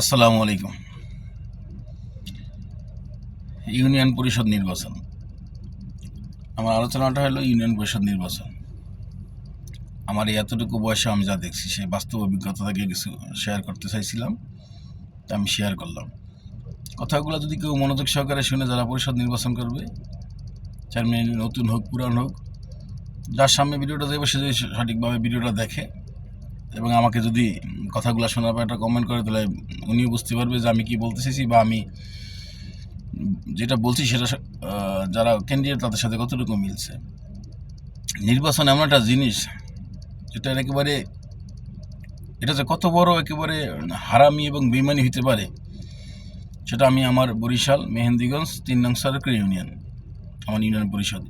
আসসালামু আলাইকুম। ইউনিয়ন পরিষদ নির্বাচন, আমার আলোচনাটা হলো ইউনিয়ন পরিষদ নির্বাচন। আমার এই এতটুকু বয়সে আমি যা দেখছি সেই বাস্তব অভিজ্ঞতা থেকে কিছু শেয়ার করতে চাইছিলাম, তা আমি শেয়ার করলাম। কথাগুলো যদি কেউ মনোযোগ সহকারে শুনে, যারা পরিষদ নির্বাচন করবে, চেয়ারম্যান নতুন হোক পুরান হোক, যার সামনে ভিডিওটা দেবে সে যদি সঠিকভাবে ভিডিওটা দেখে এবং আমাকে যদি কথাগুলো শোনার পর একটা কমেন্ট করে, তাহলে উনিও বুঝতে পারবে যে আমি কি বলতে চাইছি বা আমি যেটা বলছি সেটা যারা ক্যান্ডিডেট তাদের সাথে কতটুকু মিলছে। নির্বাচন এমন একটা জিনিস যেটা একেবারে, এটা যে কত বড় একেবারে হারামি এবং বেইমানি হতে পারে, সেটা আমি আমার বরিশাল মেহেন্দিগঞ্জ ৩ নং সরকার ইউনিয়ন, আমার ইউনিয়ন পরিষদ,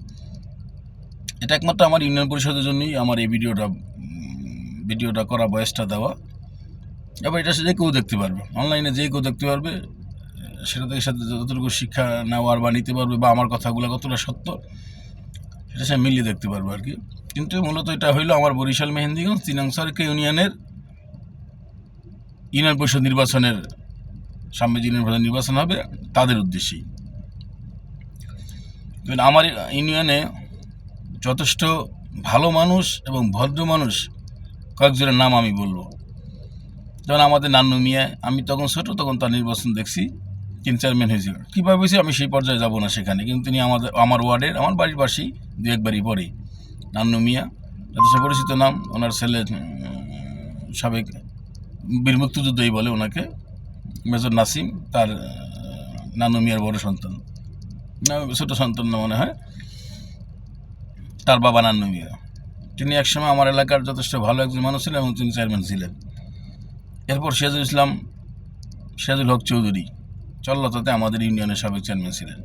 এটা একমাত্র আমার ইউনিয়ন পরিষদের জন্যই আমার এই ভিডিওটা করা, বয়সটা দেওয়া। এবার এটা যে কেউ দেখতে পারবে, অনলাইনে যে কেউ দেখতে পারবে, সেটা থেকে সাথে যতটুকু শিক্ষা নেওয়ার বা নিতে পারবে বা আমার কথাগুলো কতটা সত্য সেটা সে মিলিয়ে দেখতে পারবে আর কি। কিন্তু মূলত এটা হইলো আমার বরিশাল মেহেন্দিগঞ্জ ৩ নং সরকার ইউনিয়নের ইউনিয়ন পরিষদ নির্বাচনের, সামনে যে ইউনিয়ন পরিষদ নির্বাচন হবে তাদের উদ্দেশ্যেই। আমার ইউনিয়নে যথেষ্ট ভালো মানুষ এবং ভদ্র মানুষ কয়েকজনের নাম আমি বলবো। যেমন আমাদের নান্নু মিয়া, আমি তখন ছোটো, তখন তার নির্বাচন দেখছি, তিনি চেয়ারম্যান হয়েছিল। কীভাবে হয়েছে আমি সেই পর্যায়ে যাব না সেখানে, কিন্তু তিনি আমার ওয়ার্ডের, আমার বাড়ির পাশেই, দু একবারই পরেই। নান্নু মিয়া যথেষ্ট পরিচিত নাম। ওনার ছেলে সাবেক বীর মুক্তিযুদ্ধই বলে ওনাকে, মেজর নাসিম, তার নান্নু মিয়ার বড় সন্তান না, ছোটো সন্তান না মনে হয়, তার বাবা নান্নু মিয়া। তিনি একসময় আমার এলাকার যথেষ্ট ভালো একজন মানুষ ছিলেন এবং তিনি চেয়ারম্যান ছিলেন। এরপর সিরাজুল হক চৌধুরী চল্লতাতে আমাদের ইউনিয়নের সাবেক চেয়ারম্যান ছিলেন।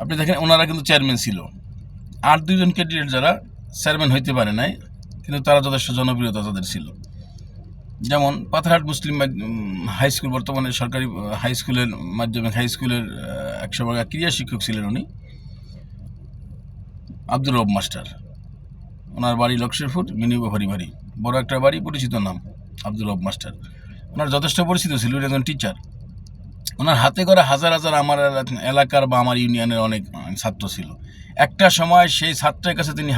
আপনি দেখেন ওনারা কিন্তু চেয়ারম্যান ছিল। আর দুইজন ক্যান্ডিডেট যারা চেয়ারম্যান হইতে পারে নাই, কিন্তু তারা যথেষ্ট জনপ্রিয়তা তাদের ছিল। যেমন পাথরহাট মুসলিম হাই স্কুল, বর্তমানে সরকারি হাই স্কুলের, মাধ্যমিক হাই স্কুলের 100 ভাগা ক্রীড়া শিক্ষক ছিলেন উনি, আব্দুর রব মাস্টার। ওনার বাড়ি লক্ষ্মীপুর, মিনি ব্যাপারী বাড়ি, বড় একটা বাড়ি, পরিচিত নাম আব্দুর রব মাস্টার। ওনার যথেষ্ট পরিচিত ছিল, একজন টিচার। ওনার হাতে করে হাজার হাজার আমার এলাকার বা আমার ইউনিয়নের অনেক ছাত্র ছিল। একটা সময় সেই ছাত্রের কাছে তিনি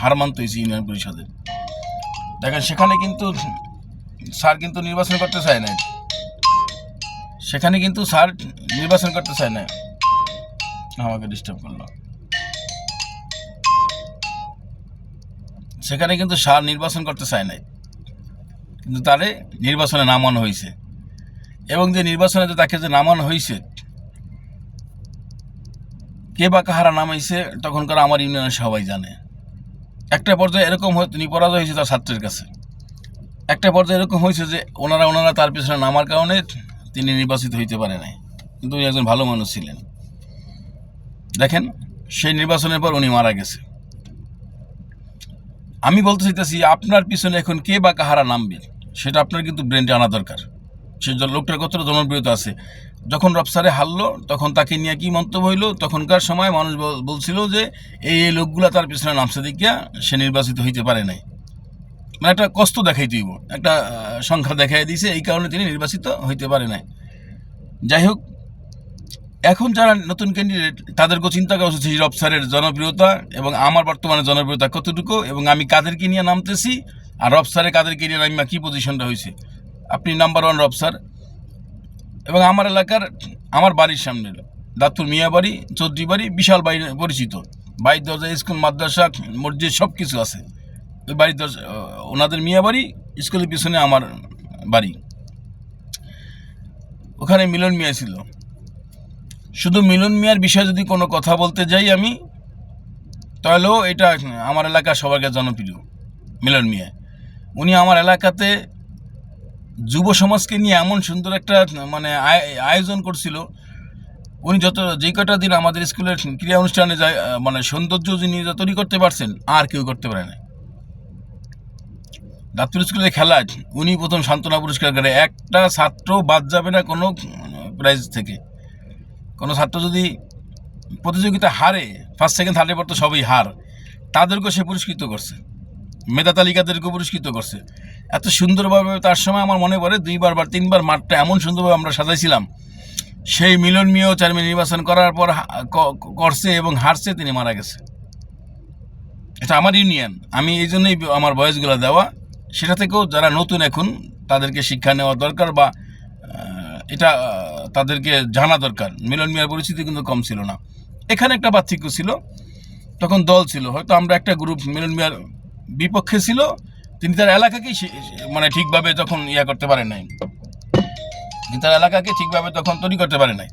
হার মানতে হয়েছে ইউনিয়ন পরিষদের। দেখেন সেখানে কিন্তু স্যার কিন্তু নির্বাচন করতে চায় না, সেখানে কিন্তু স্যার নির্বাচন করতে চায় না। আমাকে ডিস্টার্ব করলো। সেখানে কিন্তু স্যার নির্বাচন করতে চায় নাই, কিন্তু তারে নির্বাচনে নামানো হয়েছে। এবং যে নির্বাচনে তাকে যে নামানো হয়েছে, কে বা কাহারা নামাইছে তখনকার আমার ইউনিয়নের সবাই জানে। একটা পর্যায়ে এরকম তিনি পরাজয় হয়েছে তার ছাত্রের কাছে। একটা পর্যায়ে এরকম হয়েছে যে ওনারা তার পিছনে নামার কারণে তিনি নির্বাচিত হইতে পারে নাই, কিন্তু উনি একজন ভালো মানুষ ছিলেন। দেখেন সেই নির্বাচনের পর উনি মারা গেছে। আমি বলতে চাইতেছি, আপনার পিছনে এখন কে বা কাহারা নামবে সেটা আপনার কিন্তু ব্রেনটা আনা দরকার। সে লোকটার কতটা জনপ্রিয়তা আছে। যখন রবসারে হারলো তখন তাকে নিয়ে কি মন্তব্য হইলো, তখনকার সময় মানুষ বলছিল যে এই লোকগুলা তার পিছনে নামছে দেখিয়া সে নির্বাচিত হইতে পারে নাই। মানে একটা কষ্ট দেখাই দিব, একটা সংখ্যা দেখাই দিয়েছে, এই কারণে তিনি নির্বাচিত হইতে পারে নাই। যাই হোক, এখন যারা নতুন ক্যান্ডিডেট তাদেরকেও চিন্তা করা উচিত রব স্যারের জনপ্রিয়তা এবং আমার বর্তমানে জনপ্রিয়তা কতটুকু, এবং আমি কাদেরকে নিয়ে নামতেছি, আর রব স্যারে কাদেরকে নিয়ে নামা কী পজিশনটা হয়েছে। আপনি নাম্বার 1 রব স্যার, এবং আমার এলাকার, আমার বাড়ির সামনে দাতুর মিয়া বাড়ি, চৌধুরী বাড়ি, বিশাল বাড়ি, পরিচিত। বাড়ির দরজা স্কুল, মাদ্রাসা, মসজিদ সব কিছু আছে। ওই বাড়ির দরজা ওনাদের মিয়া বাড়ি, স্কুলের পিছনে আমার বাড়ি। ওখানে মিলন মিয়া ছিল। শুধু মিলন মিয়ার বিষয়ে যদি কোনো কথা বলতে যাই আমি, তাহলেও এটা আমার এলাকার সবার কাছে জনপ্রিয় মিলন মিয়া। উনি আমার এলাকাতে যুব সমাজকে নিয়ে এমন সুন্দর একটা মানে আয়োজন করছিল। উনি যে কটা দিন আমাদের স্কুলের ক্রীড়া অনুষ্ঠানে যায়, মানে সৌন্দর্য যিনি তৈরি করতে পারছেন আর কেউ করতে পারে না। দাঁতপুর স্কুলের খেলায় উনি প্রথম সান্ত্বনা পুরস্কার করে। একটা ছাত্র বাদ যাবে না কোনো প্রাইজ থেকে। কোনো ছাত্র যদি প্রতিযোগিতা হারে, ফার্স্ট সেকেন্ড থার্ডে পর তো সবই হার, তাদেরকেও সে পুরস্কৃত করছে, মেধা তালিকাদেরকেও পুরস্কৃত করছে। এত সুন্দরভাবে তার সময় আমার মনে পড়ে 2বার বা 3বার মাঠটা এমন সুন্দরভাবে আমরা সাজাইছিলাম। সেই মিলন মিয়াও চেয়ারম্যান নির্বাচন করার পর করছে এবং হারছে, তিনি মারা গেছে। এটা আমার ইউনিয়ন, আমি এই জন্যই আমার ভয়েসগুলো দেওয়া। সেটা থেকেও যারা নতুন এখন তাদেরকে শিক্ষা নেওয়া দরকার, বা এটা তাদেরকে জানা দরকার। মিলন মিয়ার পরিস্থিতি কিন্তু কম ছিল না, এখানে একটা পার্থক্য ছিল। তখন দল ছিল, হয়তো আমরা একটা গ্রুপ মিলন মিয়ার বিপক্ষে ছিল, তিনি তার এলাকাকেই মানে ঠিকভাবে তখন করতে পারেন নাই, তার এলাকাকে ঠিকভাবে তখন তৈরি করতে পারে নাই।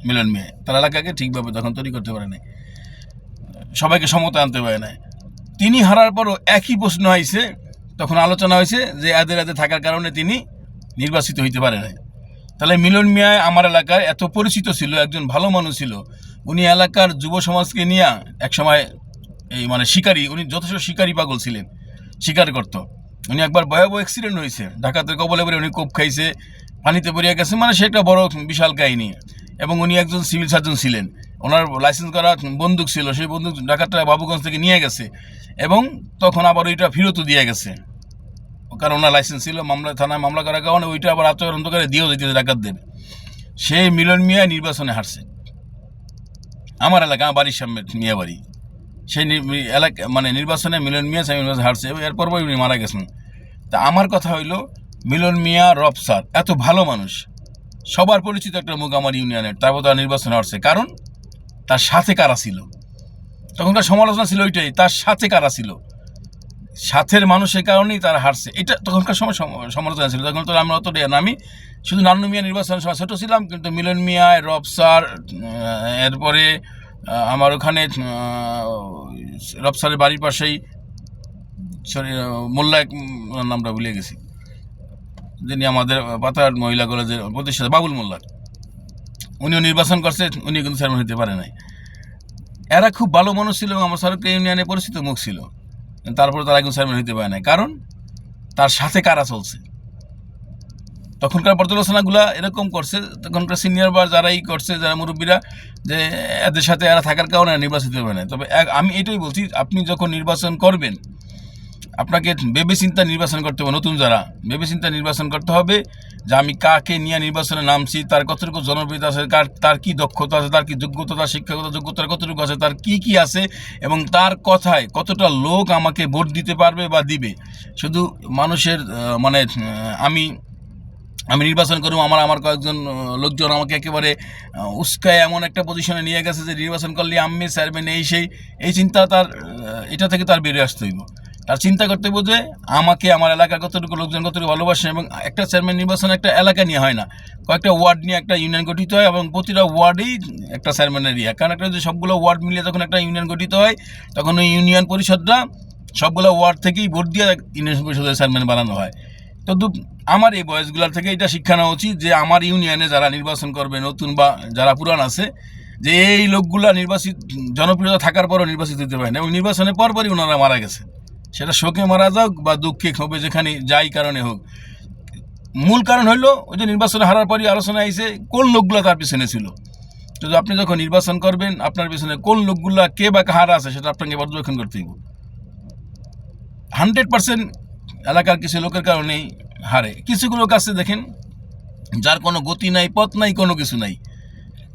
মিলন মিয়া তার এলাকাকে ঠিকভাবে তখন তৈরি করতে পারে নাই, সবাইকে সমতা আনতে পারে নাই। তিনি হারার পরও একই প্রশ্ন হয়েছে, তখন আলোচনা হয়েছে যে এদের থাকার কারণে তিনি নির্বাচিত হইতে পারে নাই। তাহলে মিলন মিয়া আমার এলাকায় এত পরিচিত ছিল, একজন ভালো মানুষ ছিল। উনি এলাকার যুব সমাজকে নিয়ে একসময় এই মানে শিকারি, উনি যথেষ্ট শিকারি পাগল ছিলেন, শিকার করত। উনি একবার ভয়াবহ অ্যাক্সিডেন্ট হয়েছে, ডাকাতে কবলে পড়ে উনি কোপ খাইছে, পানিতে পড়িয়া গেছে, মানে সে একটা বড় বিশাল কাহিনী। এবং উনি একজন সিভিল সার্জন ছিলেন, ওনার লাইসেন্স করা বন্দুক ছিল, সেই বন্দুক ডাকাতটা বাবুগঞ্জ থেকে নিয়ে গেছে এবং তখন আবার ওইটা ফেরতও দিয়ে গেছে, কারণ ওনার লাইসেন্স ছিল। থানায় মামলা করার কারণে ওইটা আবার আত্মগ্রহণ করে দিয়েও দিতে ডাকাতদের। সেই মিলন মিয়া নির্বাচনে হারছে আমার এলাকা, আমার বাড়ির সামনে মিয়া বাড়ি। সেই এলাকা মানে নির্বাচনে মিলন মিয়া হারছে, এরপর উনি মারা গেছেন। তা আমার কথা হইল, মিলন মিয়া রফসার এত ভালো মানুষ, সবার পরিচিত একটা মুখ আমার ইউনিয়নের, তারপর তার নির্বাচনে হারছে। কারণ তার সাথে কারা ছিল, তখনকার সমালোচনা ছিল ওইটাই, তার সাথে কারা ছিল, সাথের মানুষের কারণেই তারা হারছে। এটা তখনকার সময় সমালোচনা ছিল। তখন তো আমি অতটাই না, আমি শুধু নান্নু মিয়া নির্বাচনের সময় ছোটো ছিলাম, কিন্তু মিলন মিয়া, রফসার, এরপরে আমার ওখানে রফসারের বাড়ির পাশেই মোল্লা, নামটা ভুলে গেছি, যিনি আমাদের পাতার মহিলা কলেজের প্রতিষ্ঠাতা, বাবুল মোল্লা, উনিও নির্বাচন করছে, উনি কিন্তু চেয়ারম্যান হতে পারে নাই। এরা খুব ভালো মানুষ ছিল এবং আমার সরকারি ইউনিয়নে পরিচিত মুখ ছিল, তারপরে তারা একজন চেয়ারম্যান হতে পারে নাই। কারণ তার সাথে কারা চলছে। তখনকার পর্যালোচনাগুলো এরকম করছে, তখনকার সিনিয়র বা যারাই করছে, যারা মুরব্বীরা, যে এদের সাথে এরা থাকার কারণে নির্বাচিত হবে না। তবে আমি এটাই বলছি, আপনি যখন নির্বাচন করবেন আপনাকে ভেবে চিন্তা নির্বাচন করতে হবে। নতুন যারা, ভেবে চিন্তা নির্বাচন করতে হবে যে আমি কাকে নিয়ে নির্বাচনে নামছি, তার কতটুকু জনপ্রিয়তা আছে, তার কি দক্ষতা আছে, তার কি যোগ্যতা, তার শিক্ষাগত যোগ্যতার কতটুকু আছে, তার কি আছে, এবং তার কথায় কতটা লোক আমাকে ভোট দিতে পারবে বা দিবে। শুধু মানুষের মানে আমি নির্বাচন করব, আমার কয়েকজন লোকজন আমাকে একেবারে উস্কায় এমন একটা পজিশনে নিয়ে গেছে যে নির্বাচন করলে আমি চেয়ারম্যান এই চিন্তা তার, এটা থেকে তার বেরিয়ে আসতে হইব। তার চিন্তা করতে হইব যে আমাকে আমার এলাকার কতটুকু লোকজন কতটুকু ভালোবাসে। এবং একটা চেয়ারম্যান নির্বাচন একটা এলাকা নিয়ে হয় না, কয়েকটা ওয়ার্ড নিয়ে একটা ইউনিয়ন গঠিত হয়, এবং প্রতিটা ওয়ার্ডেই একটা চেয়ারম্যানের কারণ একটা যে সবগুলো ওয়ার্ড মিলিয়ে যখন একটা ইউনিয়ন গঠিত হয়, তখন ওই ইউনিয়ন পরিষদটা সবগুলো ওয়ার্ড থেকেই ভোট দিয়ে ইউনিয়ন পরিষদের চেয়ারম্যান বানানো হয়। তো আমার এই বয়সগুলোর থেকে এটা শিক্ষা নেওয়া উচিত যে আমার ইউনিয়নে যারা নির্বাচন করবে, নতুন বা যারা পুরান আছে, যে এই লোকগুলা নির্বাচিত জনপ্রিয়তা থাকার পরও নির্বাচিত হতে পারে না, এবং নির্বাচনের পরপরই ওনারা মারা গেছে। সেটা শোকে মারা যাক বা দুঃখে ক্ষোভে, যেখানে যাই কারণে হোক, মূল কারণ হইলো ওই যে নির্বাচনে হারার পরই আলোচনা আইছে কোন লোকগুলো তার পিছনে ছিল। তো আপনি যখন নির্বাচন করবেন, আপনার পিছনে কোন লোকগুলা কে বা কাহারা আছে সেটা আপনাকে পর্যবেক্ষণ করতে হইব। 100% এলাকার কিছু লোকের কারণেই হারে। কিছুগুলো কাছে দেখেন যার কোনো গতি নাই, পথ নাই, কোনো কিছু নাই,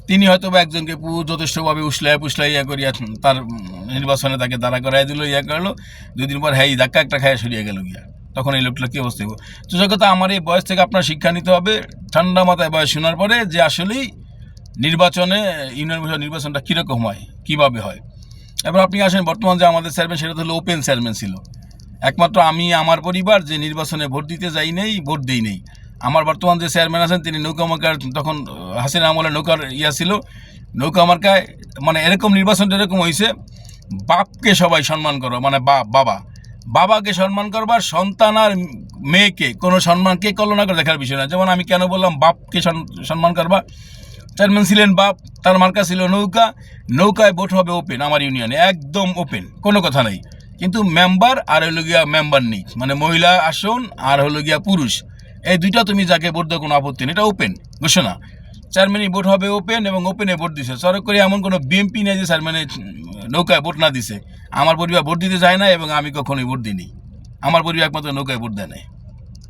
তিনি হয়তো বা একজনকে যথেষ্টভাবে পুষলাই করিয়া তার নির্বাচনে তাকে দাঁড়া করাই দিল, করলো, 2 দিন পর হ্যাঁ ধাক্কা একটা খাইয়া সরিয়ে গেল গিয়া। তখন এই লোকটা কী অবস্থা হইব? যোগ্যতা আমার এই বয়স থেকে আপনার শিক্ষা নিতে হবে, ঠান্ডা মাথায় বয়স শোনার পরে, যে আসলেই নির্বাচনে ইউনিয়ন পরিষদ নির্বাচনটা কীরকম হয়, কীভাবে হয়। এবার আপনি আসেন, বর্তমান যে আমাদের চেয়ারম্যান, সেটা হলো ওপেন চেয়ারম্যান ছিল। একমাত্র আমি, আমার পরিবার যে নির্বাচনে ভোট দিতে যাই নেই, ভোট দিই নেই। আমার বর্তমান যে চেয়ারম্যান আছেন, তিনি নৌকা মার্কার, তখন হাসিনা আমলে নৌকার ছিল, নৌকা মার্কায় মানে এরকম নির্বাচনটা এরকম হয়েছে, বাপকে সবাই সম্মান করো, মানে বাবাকে সম্মান করবার, সন্তান আর মেয়েকে কোনো সম্মানকে কল্পনা করে দেখার বিষয় না। যেমন আমি কেন বললাম বাপকে সম্মান করবা, চেয়ারম্যান ছিলেন বাপ, তার মার্কা ছিল নৌকায় ভোট হবে ওপেন, আমার ইউনিয়নে একদম ওপেন, কোনো কথা নেই। কিন্তু মেম্বার আর হলো গিয়া মেম্বার নেই, মানে মহিলা আসন আর হলো গিয়া পুরুষ, এই দুইটা তুমি যাকে ভোট দাও কোনো আপত্তি নেই, এটা ওপেন ঘোষণা। চেয়ারম্যানই ভোট হবে ওপেন, এবং ওপেনে ভোট দিছে। সরকার করে এমন কোনো বিএমপি নেই যে চেয়ারম্যানের নৌকায় ভোট না দিছে। আমার পরিবার ভোট দিতে যায় না, এবং আমি কখনোই ভোট দিইনি। আমার পরিবার একমাত্র নৌকায় ভোট দেয় নাই।